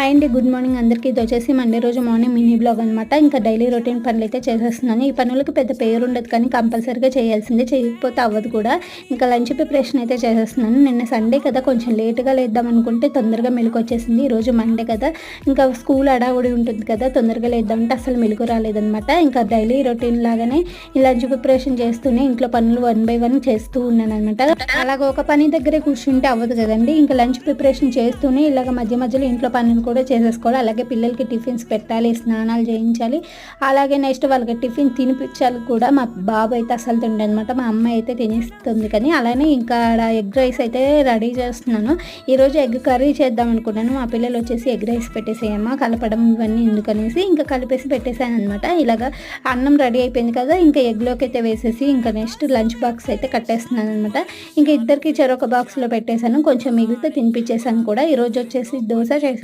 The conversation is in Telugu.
హాయ్ అండి, గుడ్ మార్నింగ్ అందరికీ. ఇది వచ్చేసి మండే రోజు మార్నింగ్ మినీ బ్లాగ్ అనమాట. ఇంకా డైలీ రొటీన్ పనులు అయితే చేసేస్తున్నాను. ఈ పనులకు పెద్ద పేరు ఉండదు, కానీ కంపల్సరీగా చేయాల్సిందే, చేయకపోతే అవ్వదు కూడా. ఇంకా లంచ్ ప్రిపరేషన్ అయితే చేసేస్తున్నాను. నిన్న సండే కదా, కొంచెం లేట్గా లేద్దాం అనుకుంటే తొందరగా మెలకు వచ్చేసింది. ఈరోజు మండే కదా, ఇంకా స్కూల్ అడావుడి ఉంటుంది కదా, తొందరగా లేద్దామంటే అసలు మెలకు రాలేదనమాట. ఇంకా డైలీ రొటీన్ లాగానే ఈ లంచ్ ప్రిపరేషన్ చేస్తూనే ఇంట్లో పనులు 1 by 1 చేస్తూ ఉన్నాను అనమాట. అలాగ ఒక పని దగ్గరే కూర్చుంటే అవ్వదు కదండి. ఇంకా లంచ్ ప్రిపరేషన్ చేస్తూనే ఇలాగ మధ్య మధ్యలో ఇంట్లో పనులు కూడా చేసేసుకోవాలి. అలాగే పిల్లలకి టిఫిన్స్ పెట్టాలి, స్నానాలు చేయించాలి, అలాగే నెక్స్ట్ వాళ్ళకి టిఫిన్ తినిపించాలి కూడా. మా బాబు అయితే అసలు తిండనమాట, మా అమ్మ అయితే తినేస్తుంది. కానీ అలానే ఇంకా ఎగ్ రైస్ అయితే రెడీ చేస్తున్నాను. ఈరోజు ఎగ్ కర్రీ చేద్దాం అనుకున్నాను. మా పిల్లలు వచ్చేసి ఎగ్ రైస్ పెట్టేసేయమ్మా, కలపడం ఇవన్నీ ఎందుకనేసి ఇంకా కలిపేసి పెట్టేశాను అనమాట. ఇలాగా అన్నం రెడీ అయిపోయింది కదా, ఇంకా ఎగ్లోకి అయితే వేసేసి ఇంకా నెక్స్ట్ లంచ్ బాక్స్ అయితే కట్టేస్తున్నాను అనమాట. ఇంకా ఇద్దరికి చెరొక బాక్స్లో పెట్టేశాను, కొంచెం మిగిలితే తినిపించేసాను కూడా. ఈరోజు వచ్చేసి దోశ చేశాను.